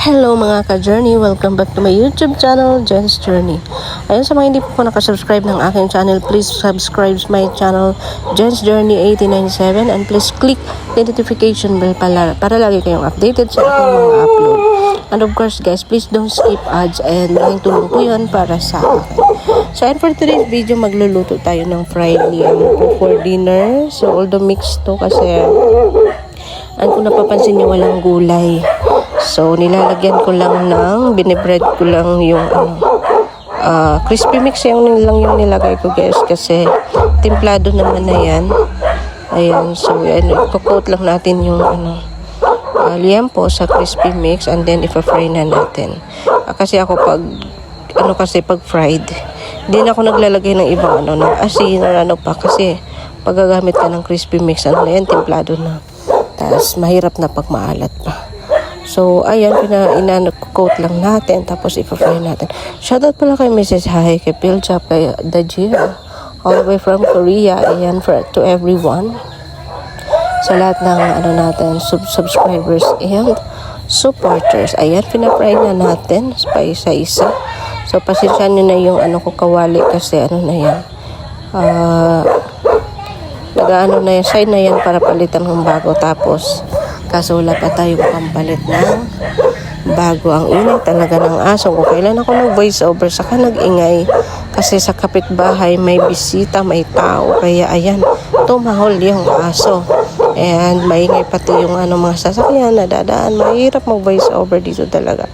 Hello mga ka-journey! Welcome back to my YouTube channel, Jen's Journey. Ayun, sa mga hindi po nakasubscribe ng aking channel, please subscribe my channel, Jen's Journey 1897, and please click the notification bell para lagi kayong updated sa aking mga upload. And of course guys, please don't skip ads and malaking tulong po yun para sa akin. So and for today's video, magluluto tayo ng fried liam po for dinner. So although mixed to kasi kung napapansin nyo, walang gulay. So, nilalagyan ko lang ng, binibread ko lang yung crispy mix yung nilagay ko guys. Kasi, templado naman na yan. Ayan, so, i-coat lang natin yung liam po sa crispy mix and then ipa-fry na natin. Kasi ako pag fried, hindi na ako naglalagay ng ibang ng asin or pa. Kasi, pag gagamit ka ng crispy mix, yan, templado na. Tapos, mahirap na pag maalat pa. So, ayan, coat lang natin. Tapos, ipa-fry natin. Shoutout pala kay Mrs. Hai, kay Piljap, kay Dajia, all the way from Korea. Ayan, to everyone. Sa lahat ng, natin, subscribers and supporters. Ayan, pinafry na natin pa isa-isa. So, pasensya nyo na yung, kawali kasi, na yan. Na yan, sign na yan para palitan ng bago. Tapos, kaso wala pa tayong pampalit ng bago. Ang ingay talaga ng aso. Kung kailan ako nag-voice over, saka nag-ingay. Kasi sa kapitbahay, may bisita, may tao. Kaya ayan, tumahol yung aso. And maingay pati yung mga sasakyan na dadaan. Mahirap mag-voice over dito talaga.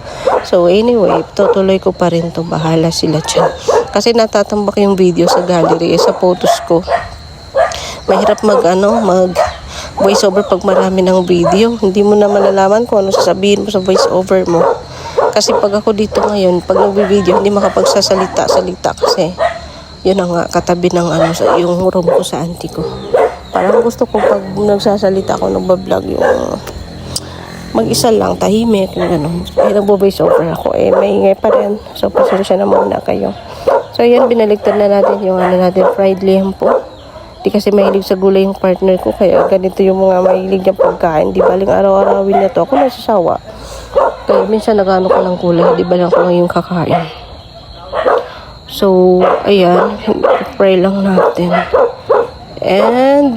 So anyway, tutuloy ko pa rin to. Bahala sila dyan. Kasi natatambak yung video sa gallery, sa photos ko. Mahirap mag voice over pag marami ng video. Hindi mo na malalaman kung ano sasabihin mo sa voice over mo. Kasi pag ako dito ngayon, pag nagbi-video, hindi makapagsasalita kasi yun ang katabi ng yung room ko sa auntie ko. Parang gusto ko pag nagsasalita ako, nagbablog yung mag-isa lang, tahimik, yung gano'n. Kaya nagbo-voice over ako, maingay pa rin. So, pasensya na muna kayo. So, ayan, binaligtad na natin yung natin, fried liam po. Di kasi mahilig sa gulay yung partner ko, kaya ganito yung mga mahilig niyang pagkain. Di baling araw-arawin niya to. Ako nasasawa. Kaya minsan nagano ko ng gulay, di balang ko ngayon kakain. So, ayan, fry lang natin. And,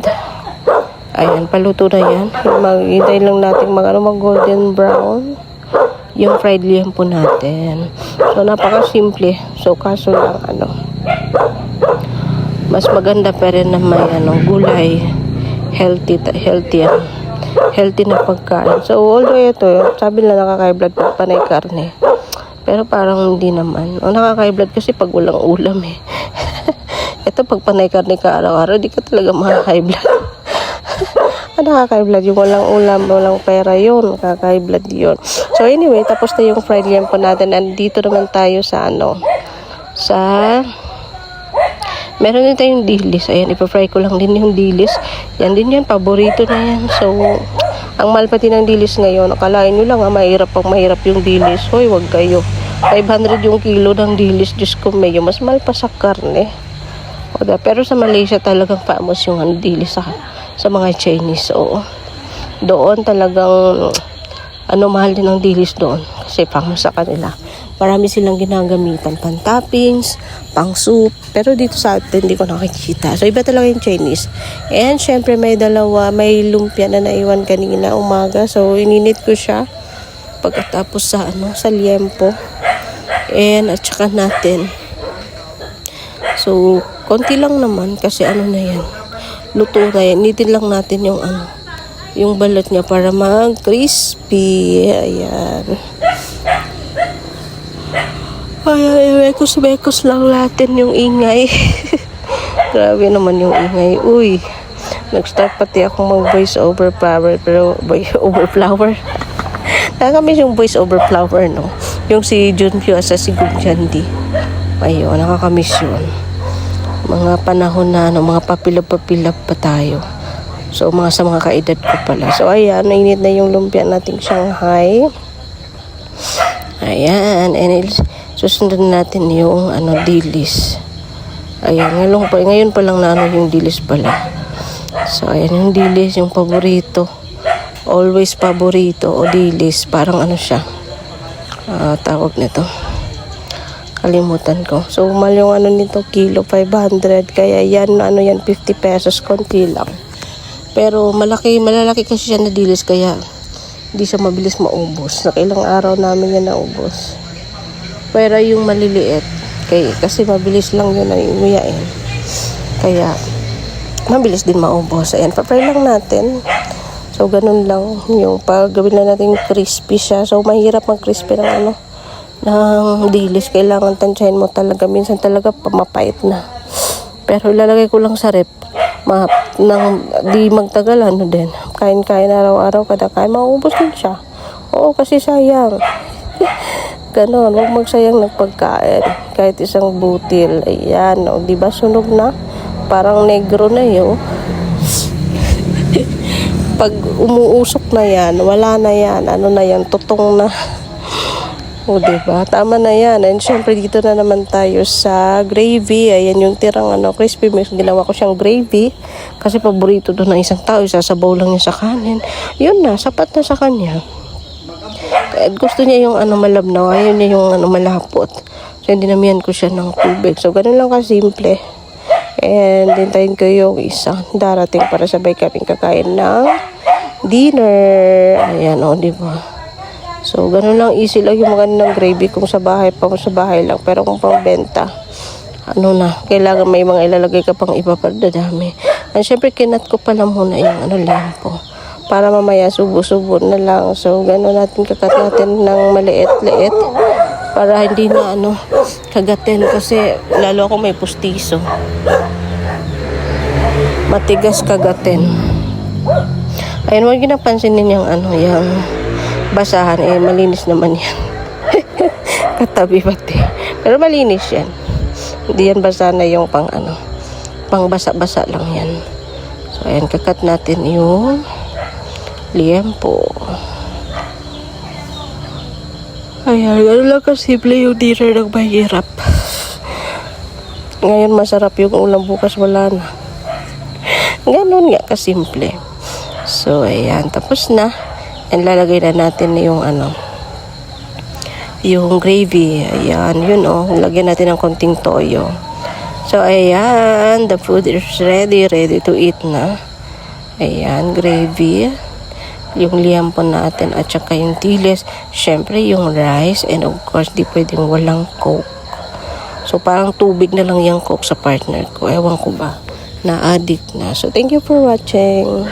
ayan, paluto na yan. Maghintay lang natin mag golden brown yung fried liam po natin. So, napaka-simple. So, kaso lang, mas maganda pa rin na may gulay, healthy na pagkain. So although ito, sabi nila nakaka-blood pag panay karne, pero parang hindi naman. Nakaka-blood kasi pag walang ulam ito pag panay karne ka araw-araw, di ka talaga makaka-blood. Nakaka-blood yung walang ulam, walang pera, yun nakaka-blood yun. So anyway, tapos na yung fried liam po natin, and dito naman tayo sa meron din tayong dilis. Ayan, ipafry ko lang din yung dilis. Yan din yan, paborito na yan. So, ang mahal pati ng dilis ngayon. Akalain nyo lang, mahirap yung dilis. Hoy, wag kayo. 500 yung kilo ng dilis. Diyos ko, medyo mas mahal pa sa karne. Pero sa Malaysia talagang famous yung dilis sa mga Chinese. So, doon talagang mahal din ang dilis doon. Kasi famous sa kanila. Marami silang ginagamitan, pang-toppings, pang-soup. Pero dito sa atin, hindi ko nakikita. So, iba talaga yung Chinese. And, syempre, may lumpia na naiwan kanina umaga. So, ininit ko siya. Pagkatapos sa liempo. And, at saka natin. So, konti lang naman kasi na yan. Luto na yan. Initin lang natin yung balat niya para mag-crispy. Ayan. Ay, bekos lang natin yung ingay. Grabe naman yung ingay. Uy, nag-start pati ako mag-voice over flower. Pero, flower. Nakakamiss yung voice over flower, no? Yung si Junpyo sa si Gunjandi. Ayun, nakakamiss yun. Mga panahon na, mga papilap-papilap pa tayo. So, sa mga kaedad ko pala. So, ayan, nainit na yung lumpia nating Shanghai. Ayan, and susunod natin yung dilis. Ayan, ngayon pa lang na yung dilis pala. So, ayan yung dilis, yung paborito. Always paborito o dilis. Parang siya. tawag nito. Kalimutan ko. So, mahal yung ano nito, kilo 500. Kaya yan, ano yan, 50 pesos, konti lang. Pero malalaki kasi siya na dilis, kaya hindi siya mabilis maubos. Nakailang araw namin yan naubos. Pero yung maliliit, kasi mabilis lang yun na umuyain. Kaya, mabilis din maubos. Ayan, papray lang natin. So, ganun lang yung paggawin na natin crispy siya. So, mahirap mag-crispy ng ng dilis. Kailangan tansyahin mo talaga. Minsan talaga mapait na. Pero ilalagay ko lang sa rep. Di magtagal, din. Kain-kain araw-araw, kada kain, maubos din siya. Oo, kasi sayang. Ganon, huwag magsayang ng pagkain. Kahit isang butil. Ayan, o, diba sunog na? Parang negro na yun. Pag umuusok na yan, wala na yan. Ano na yan, tutong na. O, diba? Tama na yan. And syempre, dito na naman tayo sa gravy. Ayan yung tirang crispy mix. Ginawa ko siyang gravy. Kasi paborito doon ng isang tao. Isasabaw lang niya sa kanin. Yun na, sapat na sa kanya. At gusto niya yung malabnaw. Ayaw niya yung malapot. So, dinamihan ko siya ng tubig. So, ganun lang kasimple. And hintayin ko yung isang darating para sabay kaming kakain ng dinner. Ayan, o, diba? So, ganun lang, easy lang yung mga ng gravy kung sa bahay lang. Pero kung pang benta, kailangan may mga ilalagay ka pang iba para dadami. And syempre, kinat ko pala muna yung lempo. Para mamaya subo-subo na lang. So, ganun natin kakat natin ng maliit-liit. Para hindi na kagatin. Kasi lalo ako may pustiso. Matigas kagatin. Ayun, huwag ginapansinin yung yung basahan. Malinis naman yan. Katabi pati. Pero malinis yan. Hindi yan basa na yung pang basa-basa lang yan. So, ayan, kakat natin yung liempo. Ayan, gano'n lang kasimple yung dinner ng mahirap. Ngayon masarap yung ulam, bukas wala na. Gano'n nga kasimple. So, ayan, tapos na. And lalagay na natin yung yung gravy. Ayan, yun lagyan natin ng konting toyo. So, ayan, the food is ready to eat na. Ayan, gravy. Yung liampo natin at saka yung tiles. Syempre yung rice, and of course di pwedeng walang coke. So parang tubig na lang yung coke sa partner ko. Ewan ko ba, na-addict na. So thank you for watching.